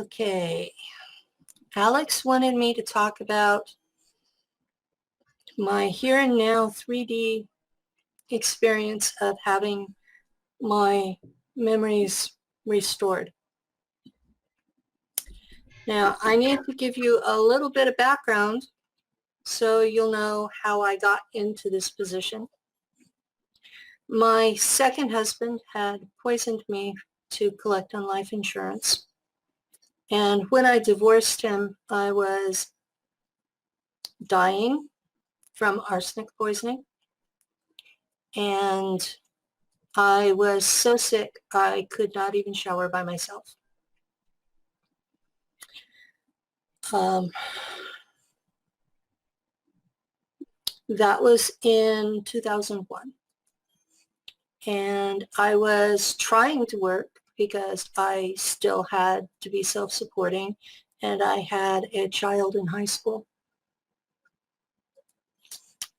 Okay. Alex wanted me to talk about my here and now 3D experience of having my memories restored. Now, I need to give you a little bit of background so you'll know how I got into this position. My second husband had poisoned me to collect on life insurance. And when I divorced him, I was dying from arsenic poisoning. And I was so sick, I could not even shower by myself. That was in 2001. And I was trying to work because I still had to be self-supporting, and I had a child in high school.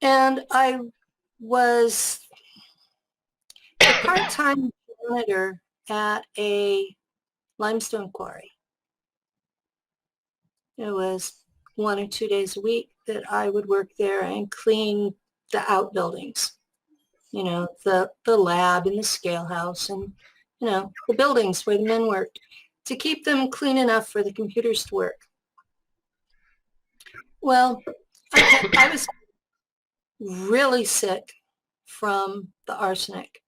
And I was a part-time janitor at a limestone quarry. It was 1 or 2 days a week that I would work there and clean the outbuildings, you know, the lab and the scale house and, you know, the buildings where the men worked, to keep them clean enough for the computers to work. Well, I was really sick from the arsenic,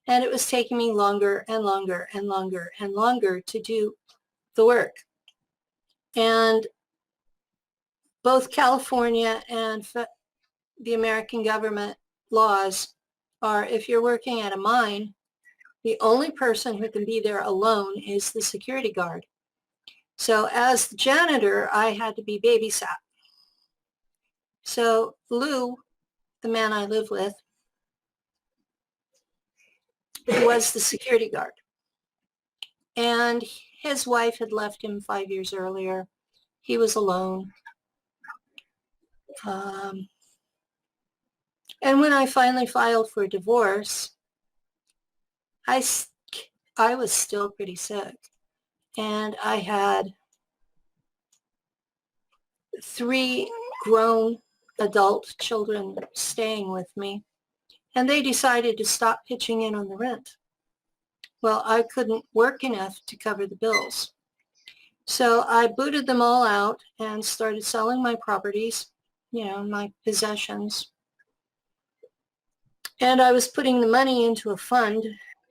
and it was taking me longer and longer and longer and longer to do the work. And both California and the American government laws are, if you're working at a mine, the only person who can be there alone is the security guard. So as the janitor, I had to be babysat. So Lou, the man I live with, was the security guard. And his wife had left him 5 years earlier. He was alone. And when I finally filed for divorce, I was still pretty sick. And I had 3 grown adult children staying with me. And they decided to stop pitching in on the rent. Well, I couldn't work enough to cover the bills. So I booted them all out and started selling my properties, you know, my possessions. And I was putting the money into a fund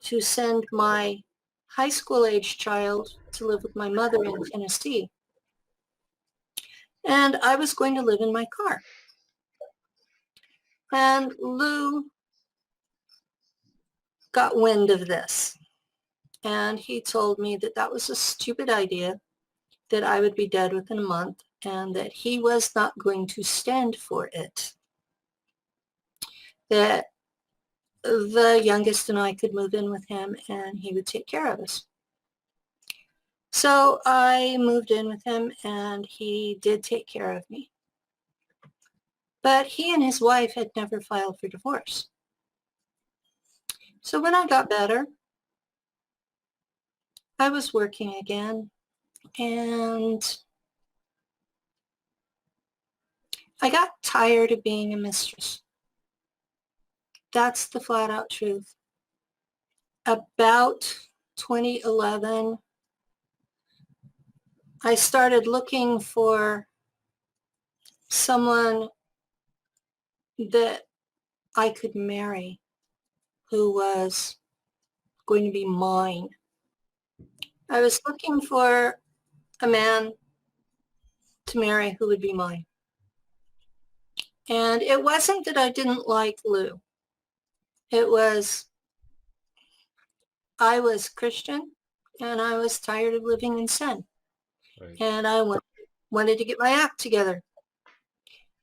to send my high school age child to live with my mother in Tennessee. And I was going to live in my car. And Lou got wind of this. And he told me that that was a stupid idea, that I would be dead within a month, and that he was not going to stand for it. That the youngest and I could move in with him and he would take care of us. So I moved in with him and he did take care of me. But he and his wife had never filed for divorce. So when I got better, I was working again, and I got tired of being a mistress. That's the flat out truth. About 2011, I started looking for someone that I could marry who was going to be mine. I was looking for a man to marry who would be mine. And it wasn't that I didn't like Lou. It was, I was Christian and I was tired of living in sin. Right. And I wanted to get my act together.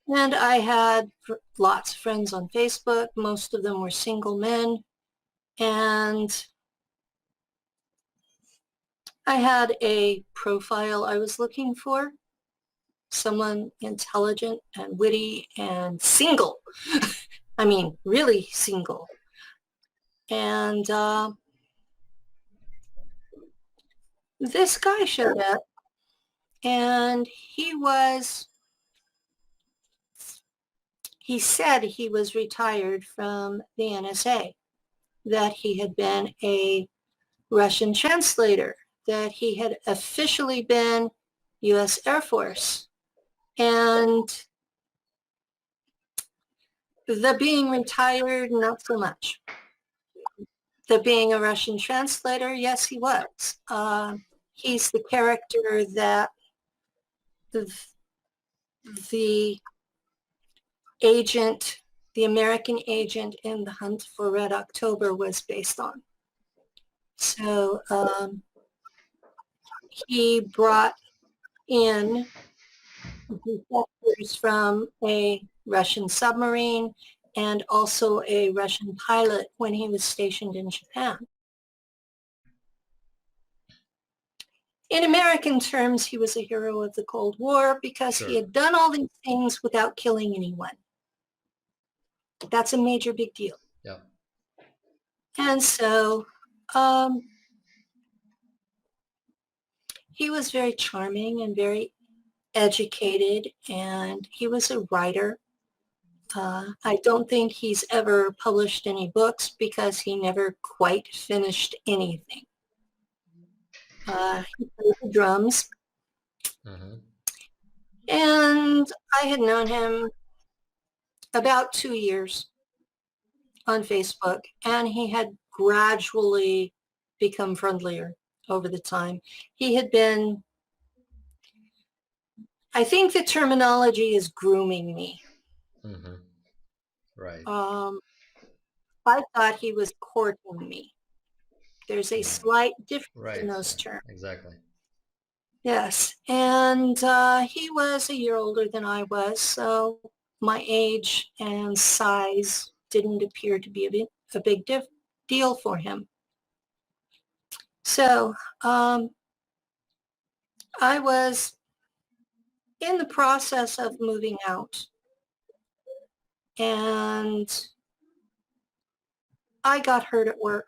And I had lots of friends on Facebook. Most of them were single men. And I had a profile I was looking for, someone intelligent and witty and single. I mean, really single. And this guy showed up And he said he was retired from the NSA, that he had been a Russian translator, that he had officially been U.S. Air Force. And the being retired, not so much. The being a Russian translator, yes, he was. He's the character that the agent, the American agent in The Hunt for Red October was based on. So he brought in defectors from a Russian submarine and also a Russian pilot when he was stationed in Japan. In American terms, he was a hero of the Cold War because he had done all these things without killing anyone. That's a major big deal. Yeah. And so he was very charming and very educated, and he was a writer. I don't think he's ever published any books because he never quite finished anything. He played the drums. Mm-hmm. And I had known him about 2 years on Facebook, and he had gradually become friendlier over the time. He had been, I think the terminology is grooming me. Mm-hmm. Right. I thought he was courting me. There's a slight difference in those terms. Exactly. Yes, and he was a year older than I was, so my age and size didn't appear to be a big deal for him. So I was in the process of moving out, and I got hurt at work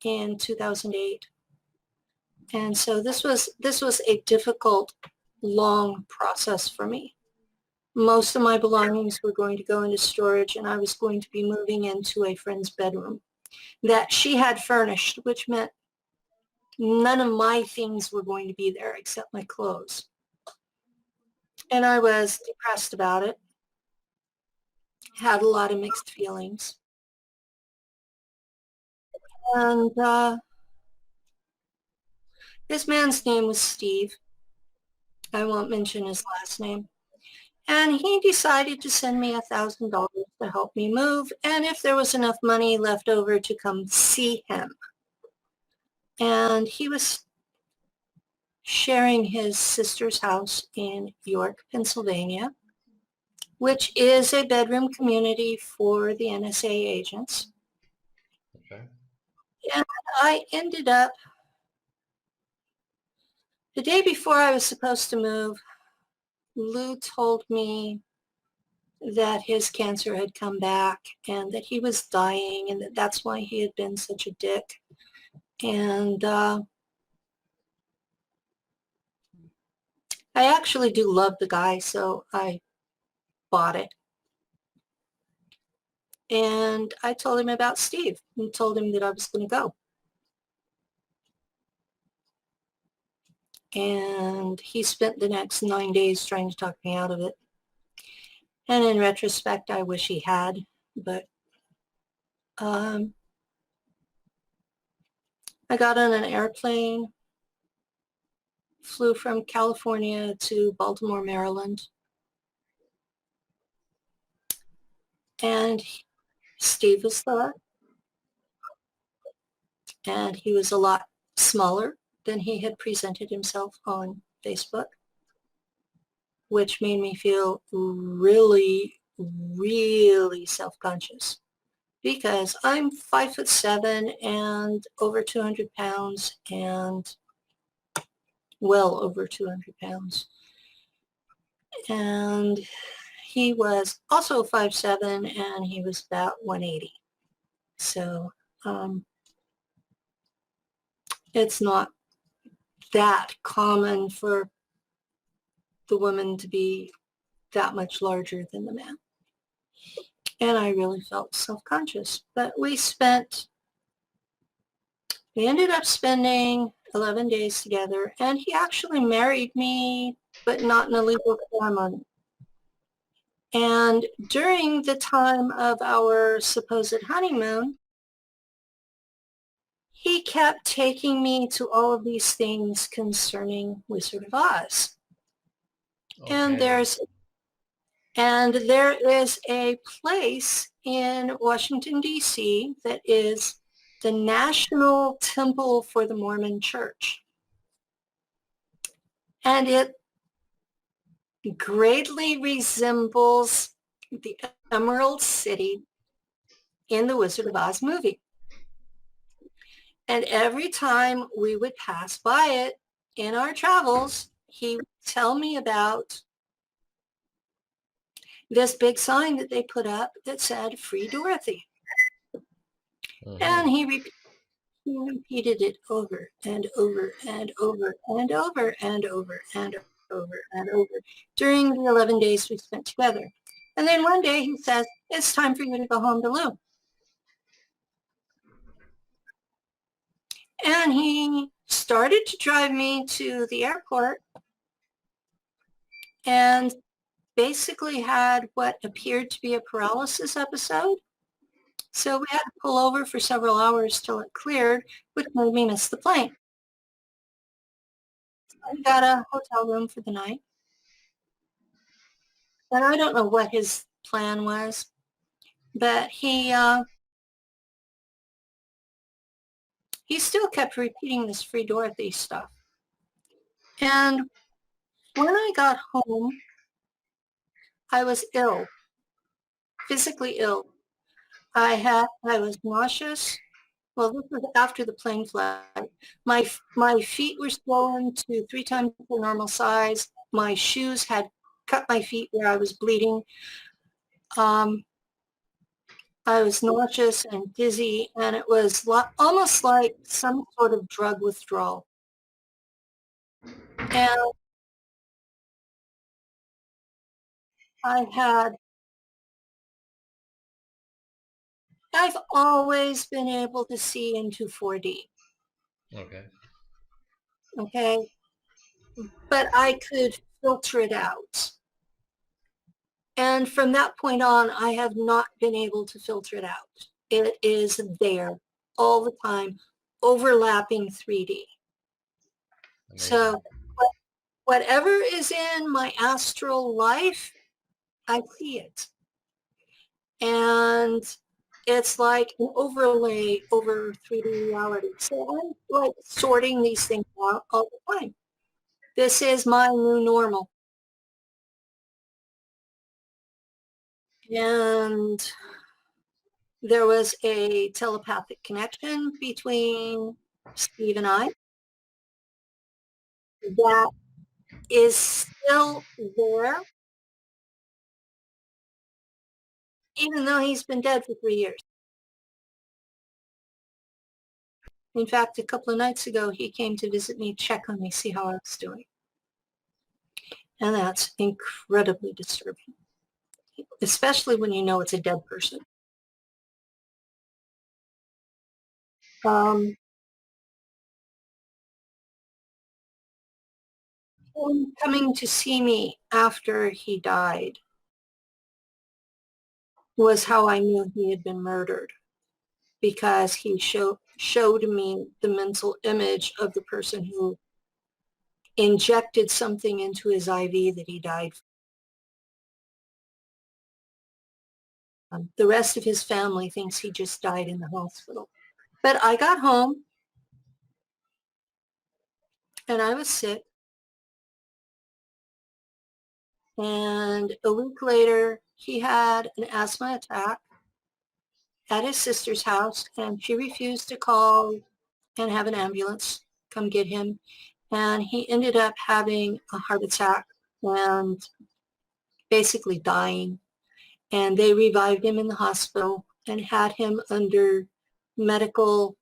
in 2008. And so this was a difficult, long process for me. Most of my belongings were going to go into storage, and I was going to be moving into a friend's bedroom that she had furnished, which meant none of my things were going to be there except my clothes. And I was depressed about it, had a lot of mixed feelings. And this man's name was Steve. I won't mention his last name. And he decided to send me $1,000 to help me move, and if there was enough money left over to come see him. And he was sharing his sister's house in York, Pennsylvania, which is a bedroom community for the NSA agents. Okay. And I ended up, the day before I was supposed to move, Lou told me that his cancer had come back and that he was dying, and that's why he had been such a dick. And I actually do love the guy, so I bought it. And I told him about Steve and told him that I was going to go. And he spent the next 9 days trying to talk me out of it. And in retrospect, I wish he had, but I got on an airplane, flew from California to Baltimore, Maryland, and Steve was there, and he was a lot smaller than he had presented himself on Facebook, which made me feel really, really self-conscious because I'm 5'7" and over 200 pounds and well over 200 pounds. And he was also 5'7" and he was about 180. So it's not that common for the woman to be that much larger than the man. And I really felt self-conscious. But we ended up spending 11 days together, and he actually married me, but not in a legal ceremony. And during the time of our supposed honeymoon, he kept taking me to all of these things concerning Wizard of Oz. And Okay. there is a place in Washington, D.C. that is the National Temple for the Mormon Church. And it greatly resembles the Emerald City in the Wizard of Oz movie. And every time we would pass by it in our travels, he would tell me about this big sign that they put up that said Free Dorothy. And he repeated it over and over and over and over and over and over and over during the 11 days we spent together. And then one day he says, it's time for you to go home to Lou. And he started to drive me to the airport and basically had what appeared to be a paralysis episode. So we had to pull over for several hours till it cleared, which made me miss the plane. I got a hotel room for the night. And I don't know what his plan was, but he still kept repeating this Free Dorothy stuff. And when I got home, I was ill, physically ill. I was nauseous. Well, this was after the plane flight. My feet were swollen to 3 times the normal size. My shoes had cut my feet where I was bleeding. I was nauseous and dizzy, and it was almost like some sort of drug withdrawal. And I've always been able to see into 4D, Okay. okay? But I could filter it out. And from that point on, I have not been able to filter it out. It is there all the time, overlapping 3D. Amazing. So whatever is in my astral life, I see it. And it's like an overlay over 3D reality. So I'm like sorting these things out all the time. This is my new normal. And there was a telepathic connection between Steve and I that is still there, even though he's been dead for 3 years. In fact, a couple of nights ago, he came to visit me, check on me, see how I was doing. And that's incredibly disturbing, especially when you know it's a dead person. Him coming to see me after he died was how I knew he had been murdered, because he showed me the mental image of the person who injected something into his IV that he died from. The rest of his family thinks he just died in the hospital. But I got home and I was sick. And a week later, he had an asthma attack at his sister's house, and she refused to call and have an ambulance come get him. And he ended up having a heart attack and basically dying. And they revived him in the hospital and had him under medical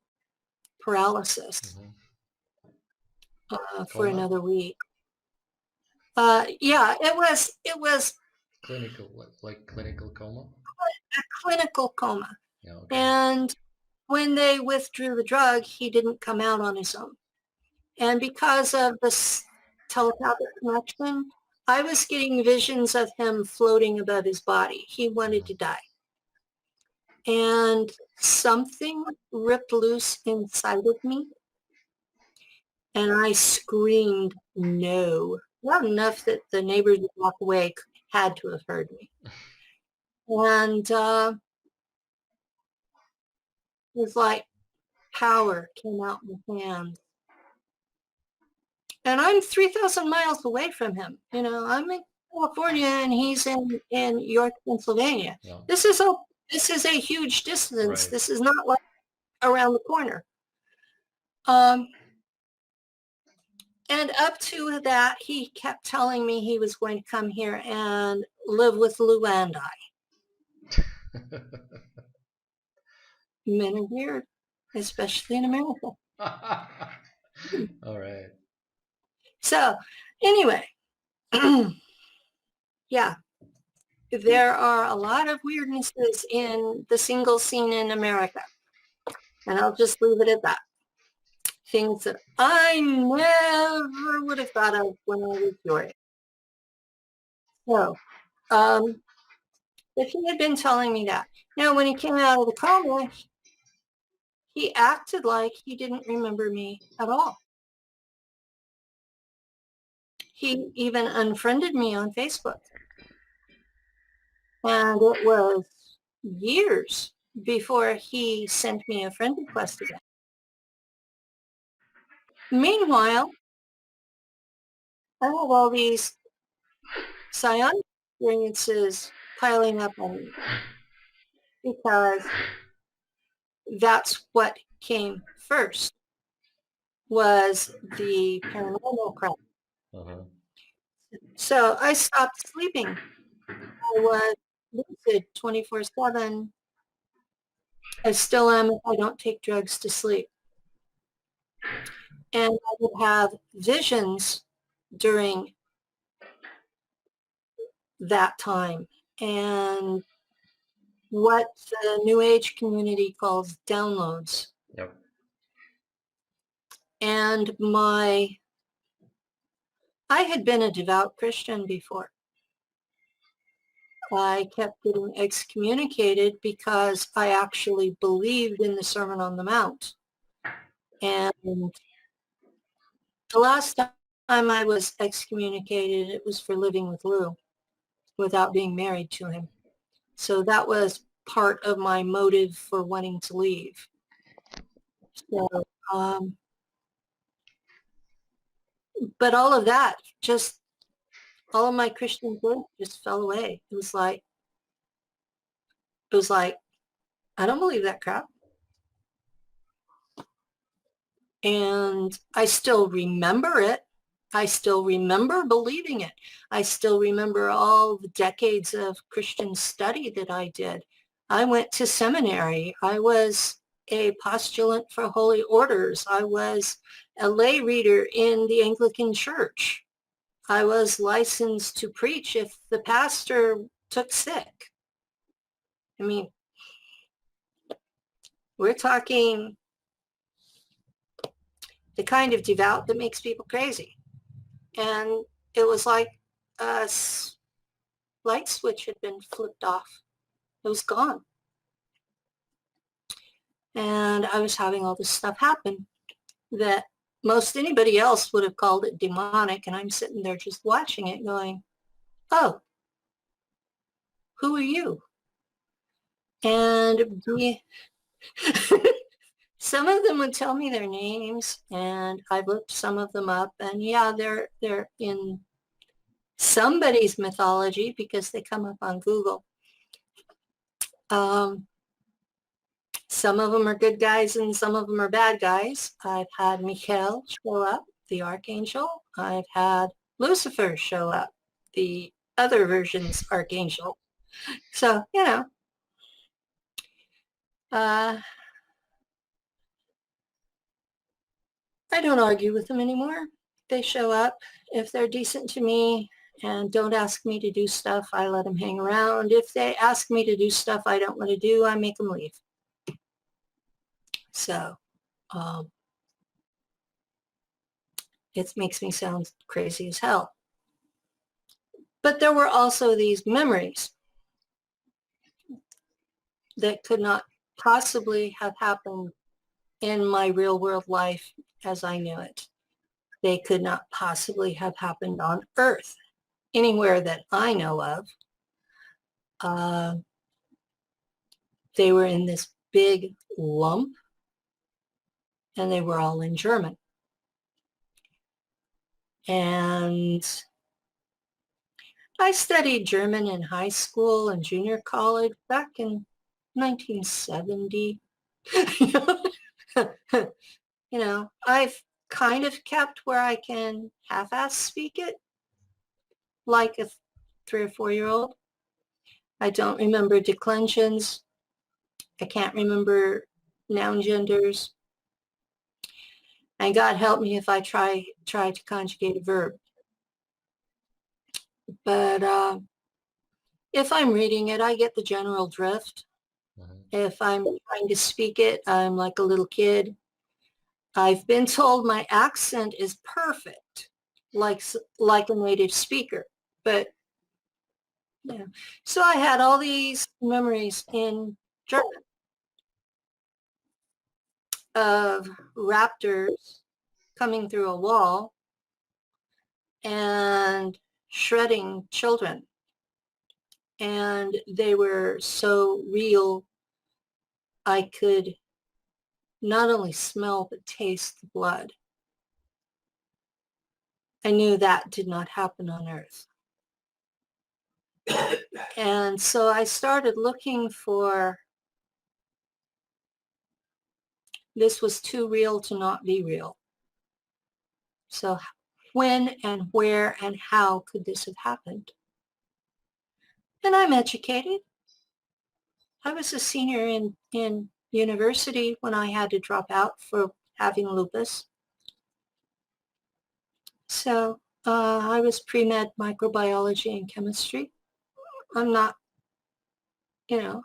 paralysis for Coma? another week. Yeah, it was Clinical, like clinical coma? a clinical coma. Yeah, okay. And when they withdrew the drug, he didn't come out on his own. And because of this telepathic connection, I was getting visions of him floating above his body. He wanted to die. And something ripped loose inside of me, and I screamed, no. Not enough that the neighbors would walk away, had to have heard me. And it was like power came out in his hands. And I'm 3,000 miles away from him. You know, I'm in California and he's in York, Pennsylvania. Yeah. This is a huge distance. Right. This is not like around the corner. And up to that, he kept telling me he was going to come here and live with Lou and I. Men are weird, especially in America. All right. So anyway, yeah, there are a lot of weirdnesses in the single scene in America. And I'll just leave it at that. Things that I never would have thought of when I was your age. So, if he had been telling me that. Now, when he came out of the coma, he acted like he didn't remember me at all. He even unfriended me on Facebook. And it was years before he sent me a friend request again. Meanwhile, I have all these psionic experiences piling up on me because that's what came first was the paranormal crap. Uh-huh. So I stopped sleeping. I was lucid 24/7. I still am if I don't take drugs to sleep. And I would have visions during that time. And what the New Age community calls downloads. Yep. And I had been a devout Christian before. I kept getting excommunicated because I actually believed in the Sermon on the Mount. And the last time I was excommunicated, it was for living with Lou without being married to him. So that was part of my motive for wanting to leave. So, but all of that, just all of my Christian faith just fell away. It was like, I don't believe that crap. And I still remember it. I still remember believing it. I still remember all the decades of Christian study that I did. I went to seminary. I was a postulant for holy orders. I was a lay reader in the Anglican Church. I was licensed to preach if the pastor took sick. I mean, we're talking the kind of devout that makes people crazy. And it was like a light switch had been flipped off. It was gone. And I was having all this stuff happen that most anybody else would have called it demonic. And I'm sitting there just watching it going, oh, who are you? And some of them would tell me their names, and I looked some of them up, and yeah, they're in somebody's mythology because they come up on Google. Some of them are good guys and some of them are bad guys. I've had Michael show up, the archangel. I've had Lucifer show up, the other version's archangel. So, you know, I don't argue with them anymore. they show up. If they're decent to me and don't ask me to do stuff, I let them hang around. If they ask me to do stuff I don't want to do, I make them leave. So it makes me sound crazy as hell. But there were also these memories that could not possibly have happened in my real world life as I knew it. They could not possibly have happened on Earth, anywhere that I know of. They were in this big lump, and they were all in German. And I studied German in high school and junior college back in 1970. You know, I've kind of kept where I can half-ass speak it like a 3 or 4-year-old. I don't remember declensions. I can't remember noun genders. And God help me if I try to conjugate a verb. But if I'm reading it, I get the general drift. If I'm trying to speak it, I'm like a little kid. I've been told my accent is perfect, like a native speaker. But yeah, so I had all these memories in German of raptors coming through a wall and shredding children. And they were so real, I could not only smell but taste the blood. I knew that did not happen on Earth. And so I started looking for, this was too real to not be real. So when and where and how could this have happened? And I'm educated. I was a senior in university when I had to drop out for having lupus. So I was pre-med microbiology and chemistry. I'm not, you know,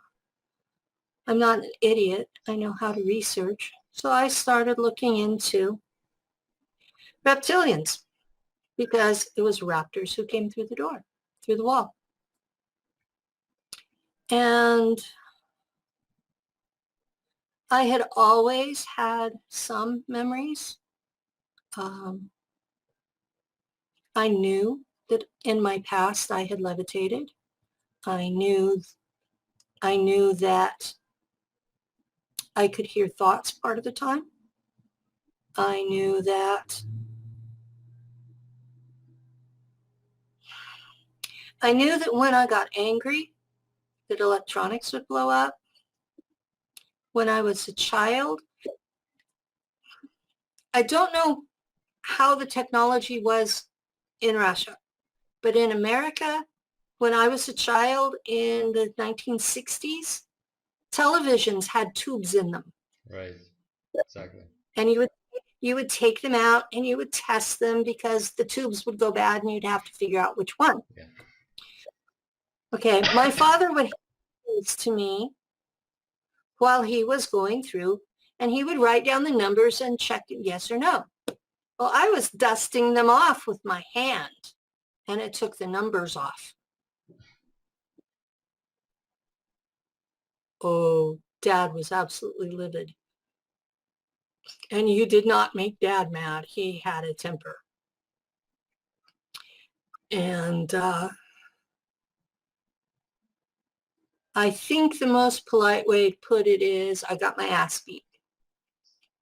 I'm not an idiot. I know how to research. So I started looking into reptilians because it was raptors who came through the door, through the wall. And I had always had some memories. I knew that in my past I had levitated. I knew that I could hear thoughts part of the time. I knew that when I got angry, that electronics would blow up. When I was a child, I don't know how the technology was in Russia, but in America, when I was a child in the 1960s, televisions had tubes in them. Right. Exactly. And you would take them out and you would test them because the tubes would go bad and you'd have to figure out which one. Yeah. Okay, my father would hand these to me while he was going through, and he would write down the numbers and check yes or no. Well, I was dusting them off with my hand, and it took the numbers off. Oh, Dad was absolutely livid. And you did not make Dad mad. He had a temper. And I think the most polite way to put it is I got my ass beat.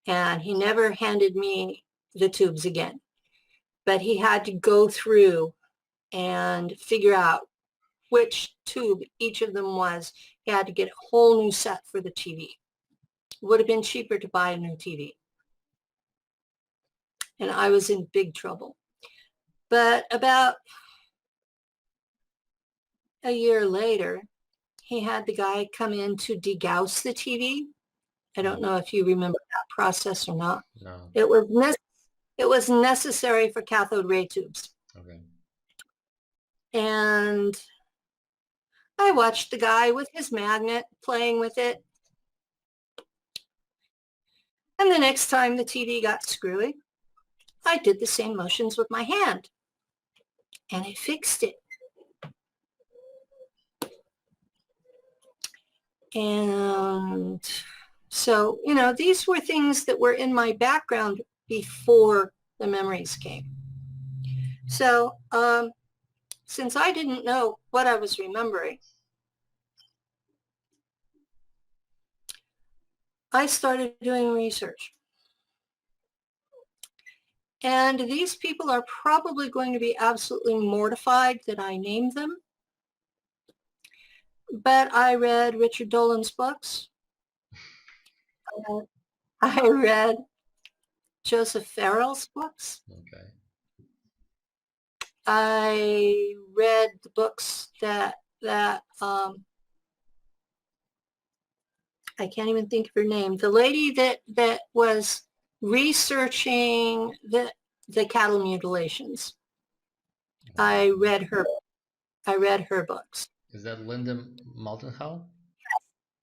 And he never handed me the tubes again. But he had to go through and figure out which tube each of them was. He had to get a whole new set for the TV. Would have been cheaper to buy a new TV. And I was in big trouble. But about a year later, he had the guy come in to degauss the TV. I don't know if you remember that process or not. No. It was It was necessary for cathode ray tubes. Okay. And I watched the guy with his magnet playing with it. And the next time the TV got screwy, I did the same motions with my hand. And it fixed it. And so, you know, these were things that were in my background before the memories came. So, since I didn't know what I was remembering, I started doing research. And these people are probably going to be absolutely mortified that I named them. But I read Richard Dolan's books. I read Joseph Farrell's books. Okay. I read the books that I can't even think of her name. The lady that was researching the cattle mutilations. I read her books. Is that Linda Moulton Howe?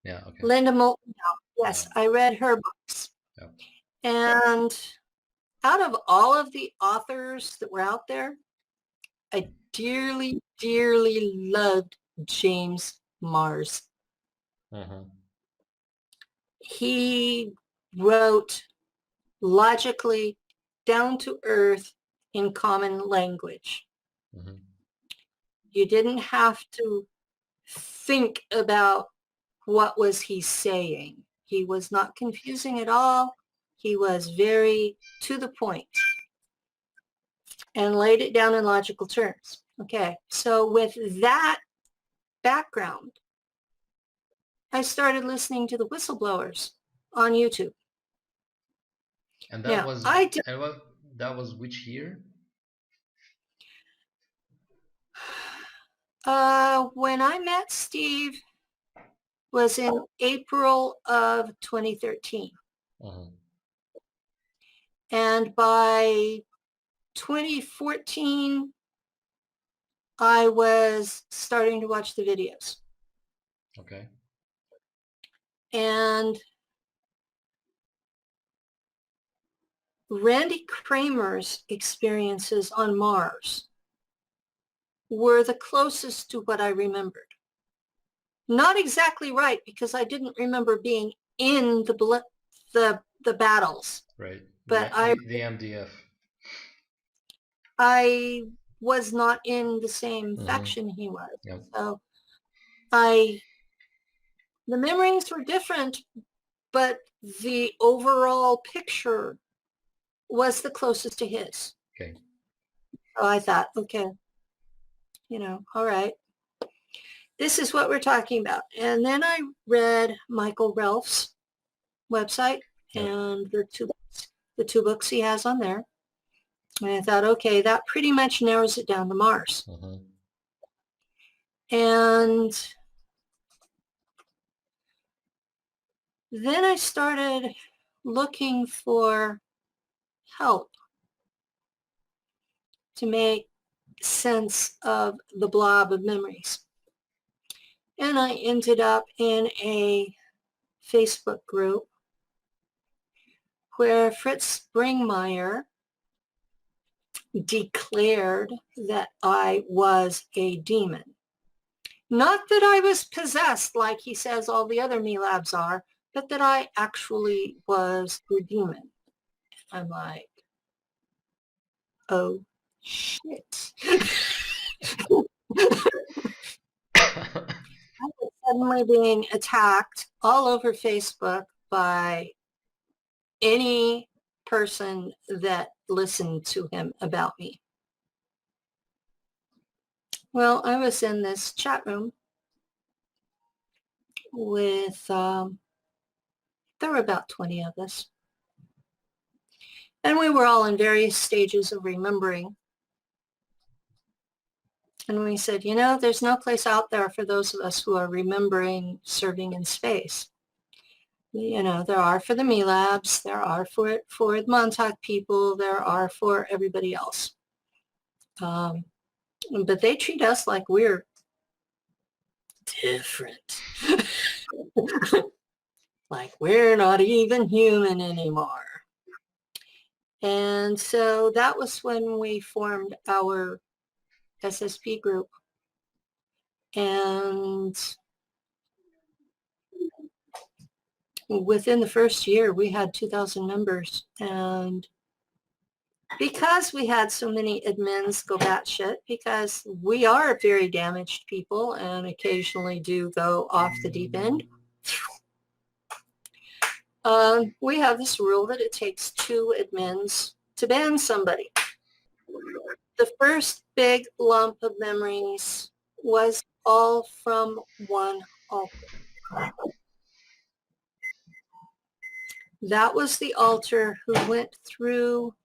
Yeah, okay. Linda Moulton Howe. Yes, I read her books. Yeah. And out of all of the authors that were out there, I dearly, dearly loved James Mars. Uh-huh. He wrote logically, down to earth, in common language. Mm-hmm. You didn't have to think about what was he saying. He was not confusing at all. He was very to the point and laid it down in logical terms. Okay, so with that background, I started listening to the whistleblowers on YouTube. And that Now, was that was which year? When I met Steve was in April of 2013. Uh-huh. And by 2014, I was starting to watch the videos. Okay. And Randy Kramer's experiences on Mars were the closest to what I remembered. Not exactly right, because I didn't remember being in the battles. Right. But the MDF. I was not in the same Mm-hmm. faction he was. Yep. So the memories were different, but the overall picture was the closest to his. Okay. So I thought, okay, you know, all right, this is what we're talking about. And then I read Michael Relf's website. Yep. And the two books he has on there. And I thought, okay, that pretty much narrows it down to Mars. Mm-hmm. And then I started looking for help to make sense of the blob of memories. And I ended up in a Facebook group where Fritz Springmeier declared that I was a demon. Not that I was possessed like he says all the other MELABs are, but that I actually was a demon. I'm like, oh, shit. I was suddenly being attacked all over Facebook by any person that listened to him about me. Well, I was in this chat room with, there were about 20 of us. And we were all in various stages of remembering. And we said, you know, there's no place out there for those of us who are remembering serving in space. You know, there are for the MELABs, there are for the Montauk people, there are for everybody else. But they treat us like we're different. Like we're not even human anymore. And so that was when we formed our SSP group. And within the first year, we had 2,000 members. And because we had so many admins go batshit, because we are very damaged people and occasionally do go off the deep end, we have this rule that it takes 2 admins to ban somebody. The first big lump of memories was all from one altar. That was the altar who went through,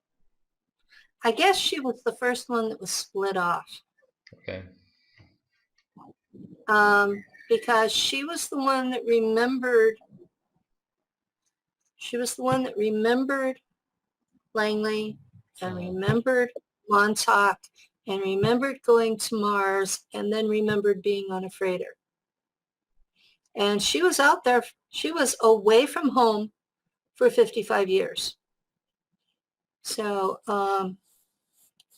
I guess she was the first one that was split off. Okay. Because she was the one that remembered, Langley and remembered Montauk and remembered going to Mars and then remembered being on a freighter. And she was out there, she was away from home for 55 years. So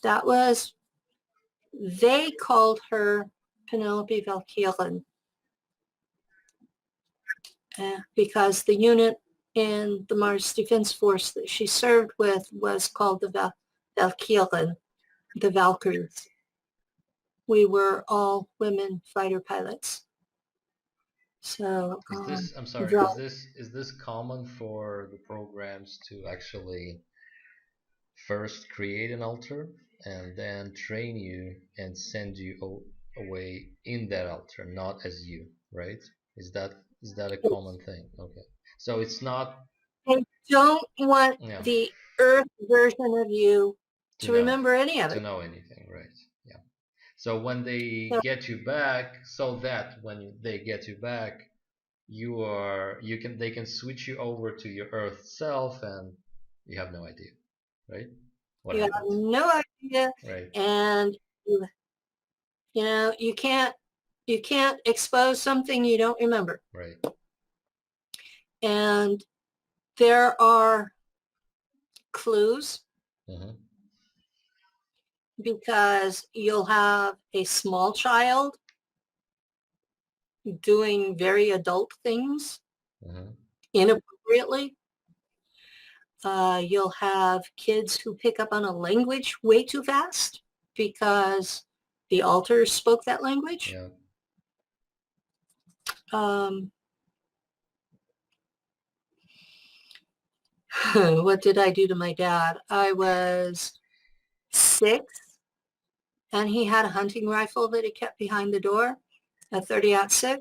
that was, they called her Penelope Valkyrien because the unit in the Mars Defense Force that she served with was called the Valkyrien, the Valkyries. We were all women fighter pilots. So I'm sorry, is this common for the programs to actually first create an altar and then train you and send you away in that altar, not as you, right? Is that a common thing? Okay. So it's not, they don't want yeah, the Earth version of you to to know, remember any of to it. know anything, right? Yeah. So when they So, get you back, so that when they get you back, they can switch you over to your Earth self and you have no idea, right? What you have happened? no idea, Right. and you know you can't expose something you don't remember. Right. And there are clues Mm-hmm. because you'll have a small child doing very adult things Mm-hmm. inappropriately. You'll have kids who pick up on a language way too fast because the alters spoke that language. Yeah. What did I do to my dad? I was 6 and he had a hunting rifle that he kept behind the door, a 30-06.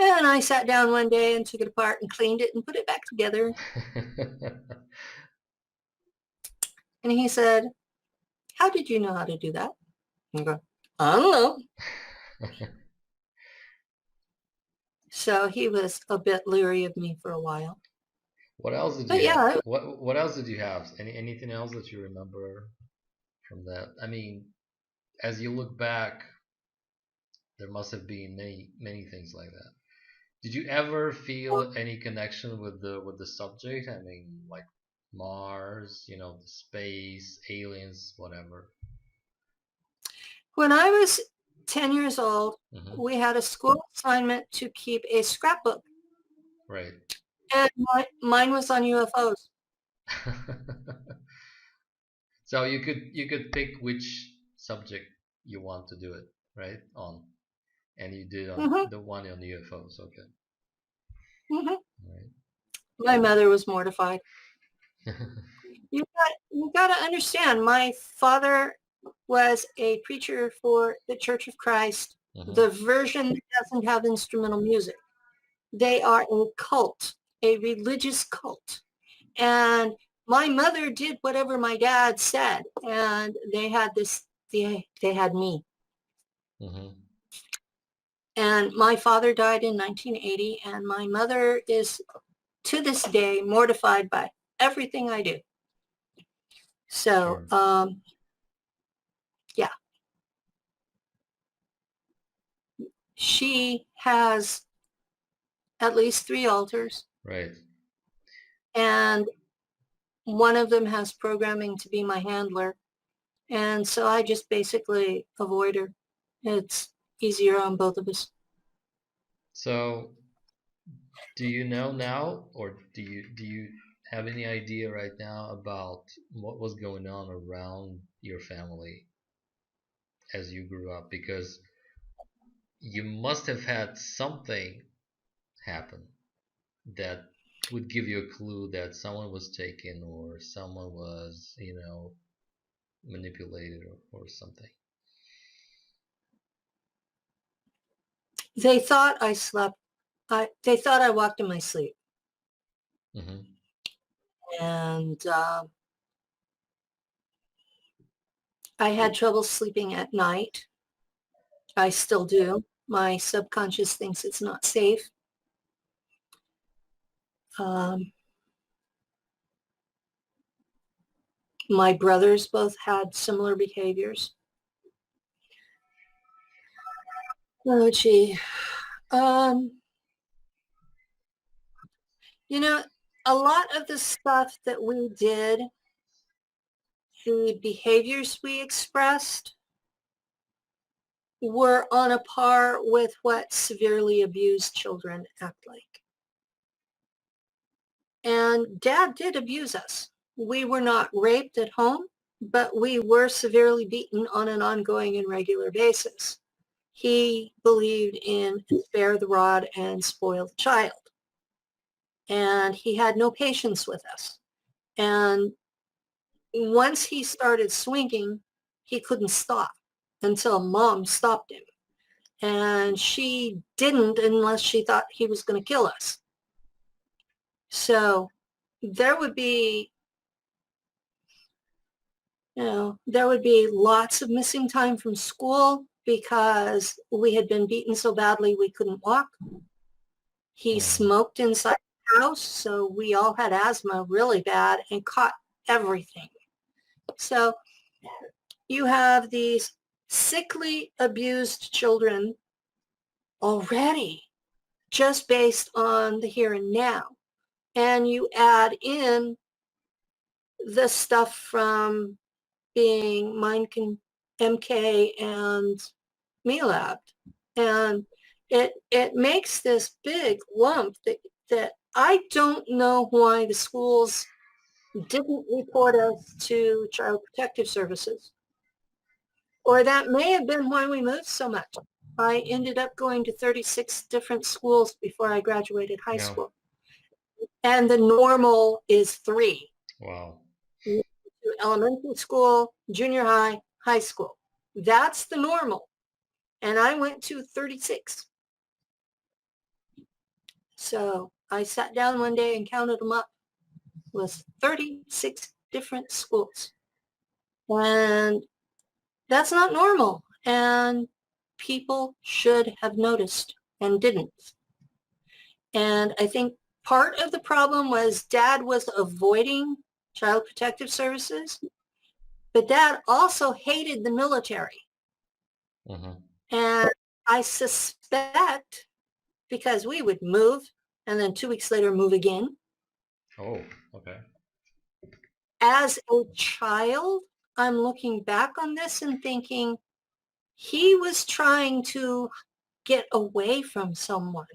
And I sat down one day and took it apart and cleaned it and put it back together. And he said, "How did you know how to do that?" I go, "I don't know." So he was a bit leery of me for a while. What else did But you have? yeah, What else did you have? Anything else that you remember from that? I mean, as you look back, there must have been many things like that. Did you ever feel any connection with the subject? I mean, like Mars, the space, aliens, whatever. when I was 10 years old, Mm-hmm. we had a school assignment to keep a scrapbook. Right. And mine was on UFOs. So you could pick which subject you want to do it, right? On, and you did on Mm-hmm, the one on UFOs. Okay. mm-hmm. Right. My mother was mortified. You got to understand, my father was a preacher for the Church of Christ, Mm-hmm. the version that doesn't have instrumental music. They are a cult, a religious cult. And my mother did whatever my dad said. And they had they had me. Mm-hmm. And my father died in 1980. And my mother is to this day mortified by everything I do. So, Sure. yeah, she has at least 3 altars, Right. and one of them has programming to be my handler. And so I just basically avoid her. It's easier on both of us. So, do you know now, or do you have any idea right now about what was going on around your family as you grew up? Because you must have had something happen that would give you a clue that someone was taken or someone was, manipulated or something. They thought I slept. They thought I walked in my sleep. Hmm. And I had trouble sleeping at night. I still do. My subconscious thinks it's not safe. Um, my brothers both had similar behaviors. Oh, gee. Um, you know, a lot of the stuff that we did, the behaviors we expressed, were on a par with what severely abused children act like. And Dad did abuse us. We were not raped at home, but we were severely beaten on an ongoing and regular basis. He believed in spare the rod and spoil the child. And he had no patience with us. And once he started swinging, he couldn't stop until Mom stopped him. And she didn't unless she thought he was going to kill us. So there would be, there would be lots of missing time from school because we had been beaten so badly we couldn't walk. He Hmm. smoked inside the house, so we all had asthma really bad and caught everything. So you have these sickly, abused children already just based on the here and now. And you add in the stuff from being MK and MELAB. And it makes this big lump that I don't know why the schools didn't report us to Child Protective Services. Or that may have been why we moved so much. I ended up going to 36 different schools before I graduated high Yeah. school. And the normal is 3. Wow. Elementary school, junior high, high school. That's the normal. And I went to 36. So I sat down one day and counted them up. It was 36 different schools. And that's not normal. And people should have noticed and didn't. And I think part of the problem was Dad was avoiding Child Protective Services, but Dad also hated the military. Hmm. And I suspect because we would move and then 2 weeks later move again. Oh, okay. As a child, I'm looking back on this and thinking he was trying to get away from someone.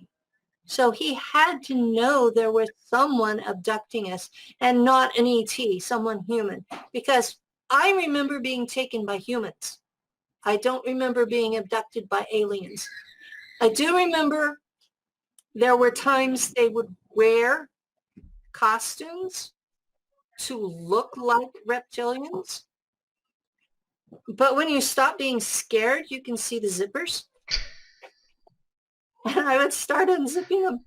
So he had to know there was someone abducting us and not an ET, someone human, because I remember being taken by humans. I don't remember being abducted by aliens. I do remember there were times they would wear costumes to look like reptilians. But when you stop being scared, you can see the zippers. And I would start unzipping them.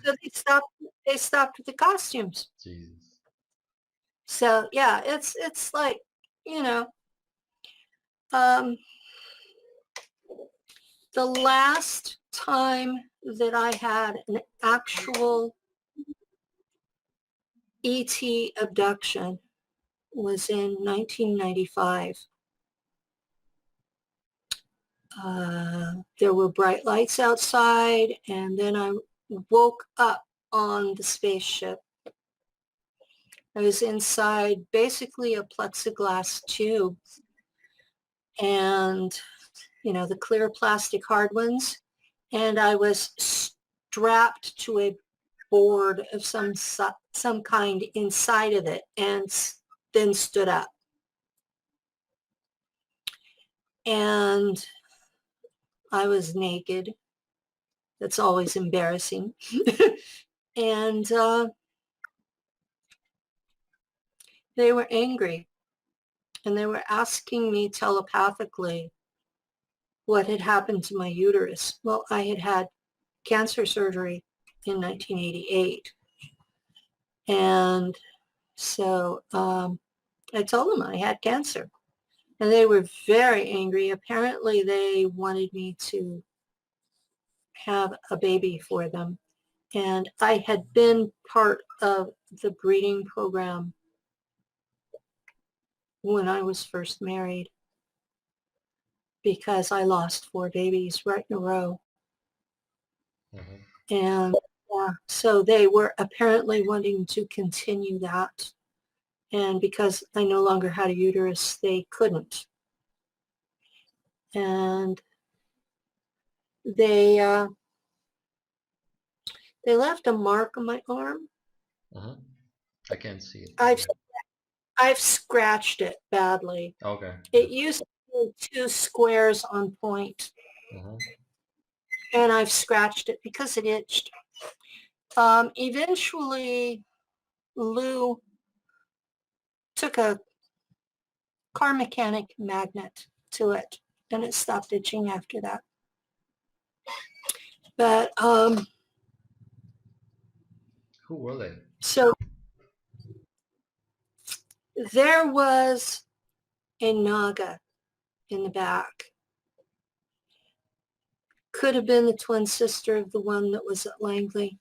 So they stopped with the costumes. Jesus. So yeah, it's like, you know, um, the last time that I had an actual ET abduction was in 1995. There were bright lights outside, and then I woke up on the spaceship. I was inside basically a plexiglass tube, and the clear plastic hard ones, and I was strapped to a board of some kind inside of it, and then stood up. And I was naked. That's always embarrassing. And they were angry, and they were asking me telepathically what had happened to my uterus. Well, I had had cancer surgery in 1988. And so I told them I had cancer, and they were very angry. Apparently they wanted me to have a baby for them. And I had been part of the breeding program when I was first married, because I lost 4 babies right in a row. Mm-hmm. And so they were apparently wanting to continue that. And because I no longer had a uterus, they couldn't. And they left a mark on my arm. Mm-hmm. I can't see it. I've scratched it badly. Okay. It used to be 2 squares on point, Mm-hmm. and I've scratched it because it itched. Eventually, Lou took a car mechanic magnet to it, and it stopped itching after that. But Who were they? so there was a Naga in the back. Could have been the twin sister of the one that was at Langley.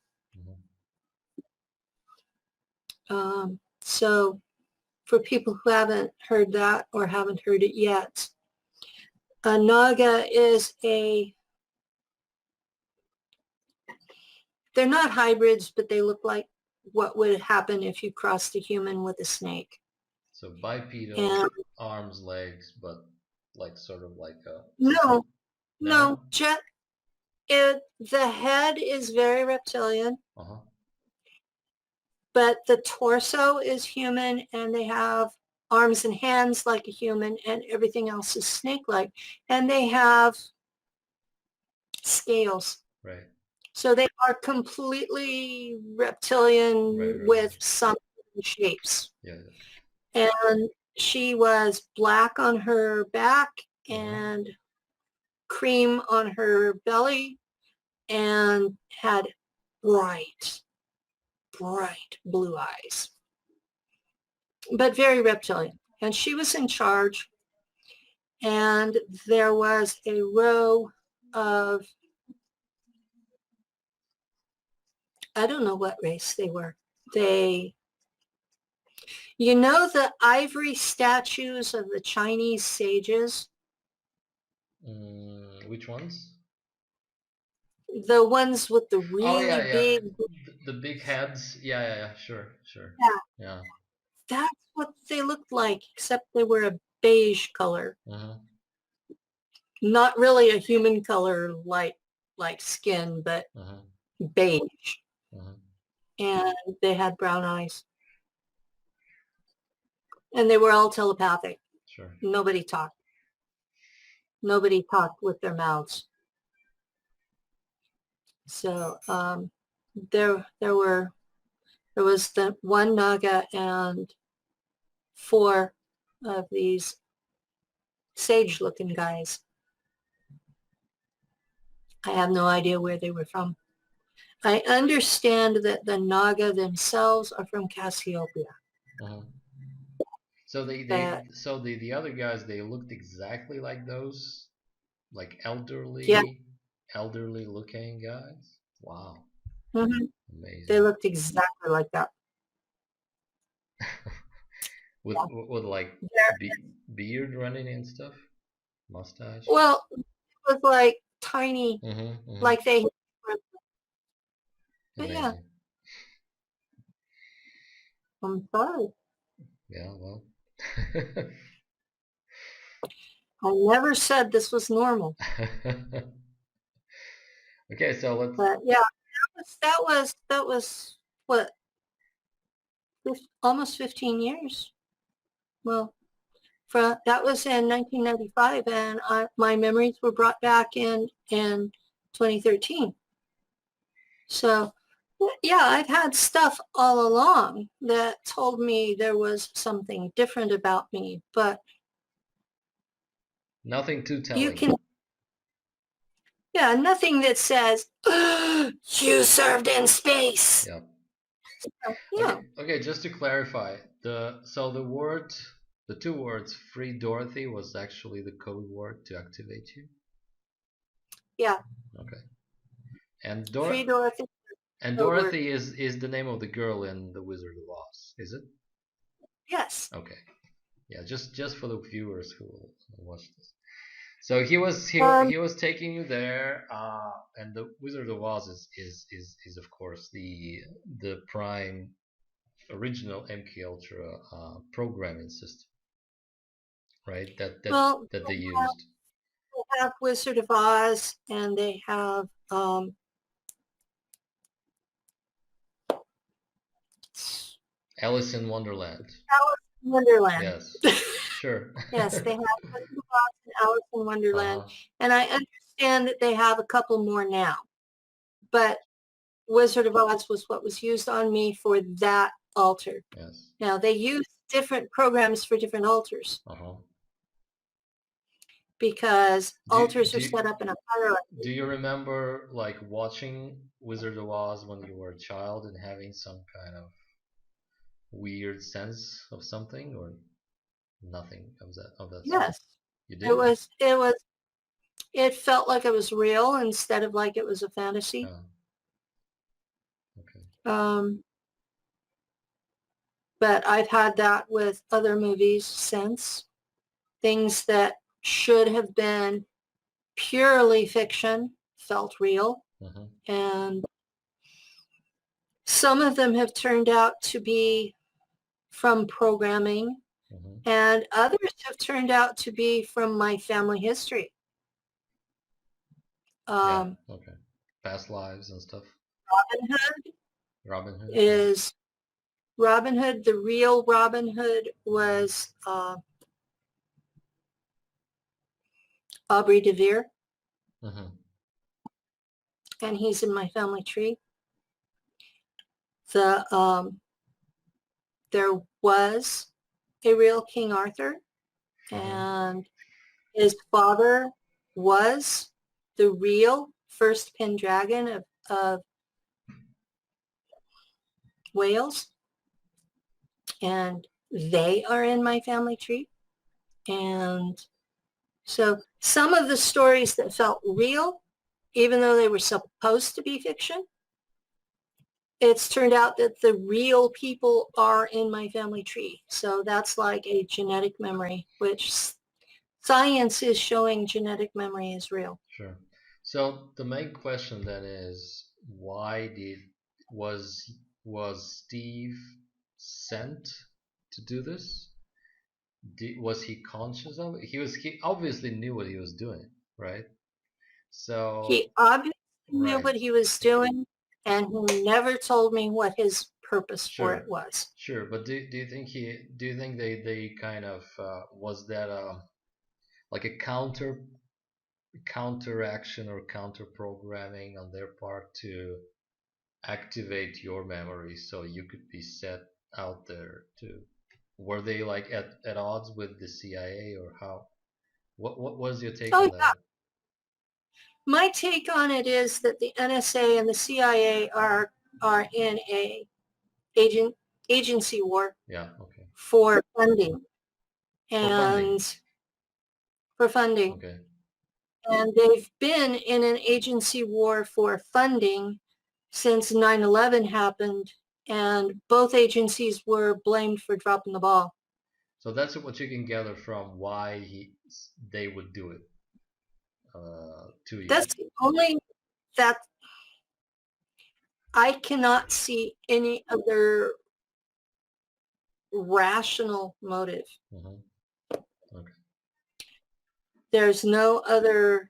Mm-hmm. So for people who haven't heard that or haven't heard it yet, a Naga is they're not hybrids, but they look like what would happen if you crossed a human with a snake. So bipedal, And arms, legs, but like sort of like a... no, No? the head is very reptilian, Uh-huh. but the torso is human, and they have arms and hands like a human, and everything else is snake-like. And they have scales. Right. So they are completely reptilian Right. with some shapes. Yeah. And she was black on her back and cream on her belly, and had bright blue eyes, but very reptilian. And she was in charge, and there was a row of, I don't know what race they were. The ivory statues of the Chinese sages? Which ones? The ones with the really yeah. big... The big heads. Yeah. Sure. Yeah. That's what they looked like, except they were a beige color. Mm-hmm. Not really a human color like skin, but beige. Mm-hmm. And they had brown eyes. And they were all telepathic. Sure. Nobody talked. Nobody talked with their mouths. So there was the one Naga and 4 of these sage-looking guys. I have no idea where they were from. I understand that the Naga themselves are from Cassiopeia. Mm-hmm. So the other guys, they looked exactly like those, like elderly, yeah. elderly looking guys. Wow, Hmm. They amazing. looked exactly like that. with Yeah. with like beard running and stuff, mustache. Well, it was like tiny, Mm-hmm. like they, but yeah, Amazing. I'm sorry. Yeah, well. I never said this was normal, Okay, so let's. but yeah, that was what, almost 15 years. Well, that was in 1995, and my memories were brought back in 2013. So, yeah, I've had stuff all along that told me there was something different about me, but Nothing too you telling. can, yeah, nothing that says, you served in space. Yeah. Yeah, Okay, okay, just to clarify, the two words "Free Dorothy" was actually the code word to activate you. yeah, Okay. And free Dorothy code word. Dorothy is the name of the girl in The Wizard of Oz, is it? Yes. Okay. Yeah, just for the viewers who will watch this. So Um, he was taking you there, and the Wizard of Oz is of course the prime original MK Ultra programming system, right? well, That they used. they have Wizard of Oz, and they have Alice in Wonderland. Alice in Wonderland. Yes, sure. Yes, they have Wizard of Oz and Alice in Wonderland, Uh-huh. and I understand that they have a couple more now. But Wizard of Oz was what was used on me for that altar. Yes. Now they use different programs for different altars Uh-huh. because Do altars are do set up in a hierarchy. do you remember like watching Wizard of Oz when you were a child and having some kind of weird sense of something or nothing of that sort? Yes, You it did? was. It was. It felt like it was real instead of like it was a fantasy. Oh, okay. Um, but I've had that with other movies since. Things that should have been purely fiction felt real. Mm-hmm. And some of them have turned out to be from programming, Mm-hmm. and others have turned out to be from my family history. Yeah. Um, Okay. Past lives and stuff. Robin Hood Robin Hood. Yeah. is Robin Hood. The real Robin Hood was Aubrey de Vere, Mm-hmm. and he's in my family tree. The There was a real King Arthur, Mm-hmm. and his father was the real first Pendragon of Wales, and they are in my family tree. And so some of the stories that felt real, even though they were supposed to be fiction, it's turned out that the real people are in my family tree. So that's like a genetic memory, which science is showing genetic memory is real. Sure. So the main question then is why did was Steve sent to do this? Was he conscious of it? He obviously knew what he was doing, right? So He obviously knew right, what he was doing, and he never told me what his purpose for it sure, was. sure. But do you think they kind of was that like a counteraction or counter programming on their part to activate your memory so you could be set out there to were they like at odds with the CIA or how what was your take Oh, on yeah. that? My take on it is that the NSA and the CIA are in a agent agency war Yeah, okay. for funding For funding. and for funding. Okay. And they've been in an agency war for funding since 9/11 happened, and both agencies were blamed for dropping the ball. So that's what you can gather from why they would do it to you. That's the only that I cannot see any other rational motive. Okay. There's no other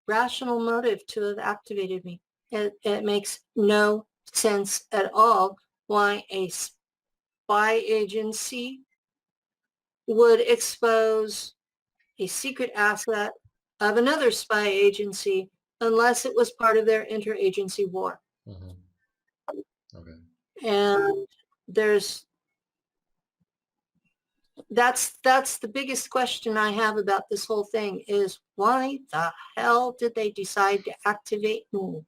rational motive to have activated me. It makes no sense at all why a spy agency would expose a secret asset of another spy agency unless it was part of their interagency war. Okay. And that's the biggest question I have about this whole thing is why the hell did they decide to activate me?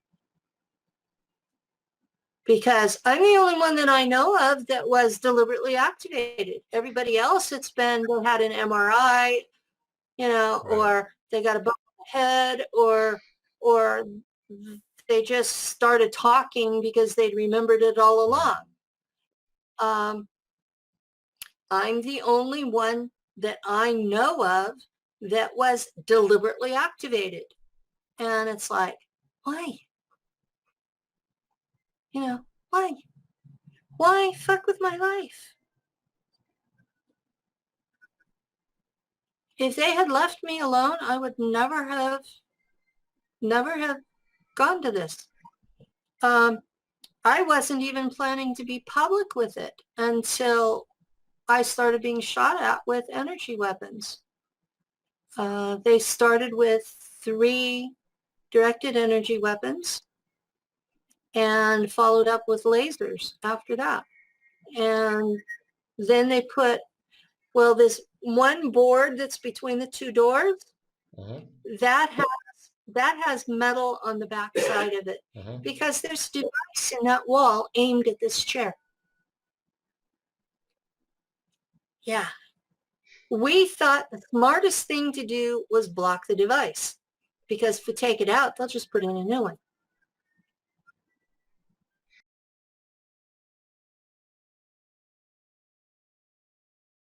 Because I'm the only one that I know of that was deliberately activated. Everybody else, it's been they had an MRI, Right. or they got a bump on the head, or they just started talking because they'd remembered it all along. I'm the only one that I know of that was deliberately activated. And it's like, why? Why? Why fuck with my life? If they had left me alone, I would never have gone to this. I wasn't even planning to be public with it until I started being shot at with energy weapons. They started with 3 directed energy weapons and followed up with lasers after that. And then they put, this one board that's between the 2 doors, that has metal on the back side of it because there's a device in that wall aimed at this chair. Yeah. We thought the smartest thing to do was block the device because if we take it out, they'll just put in a new one.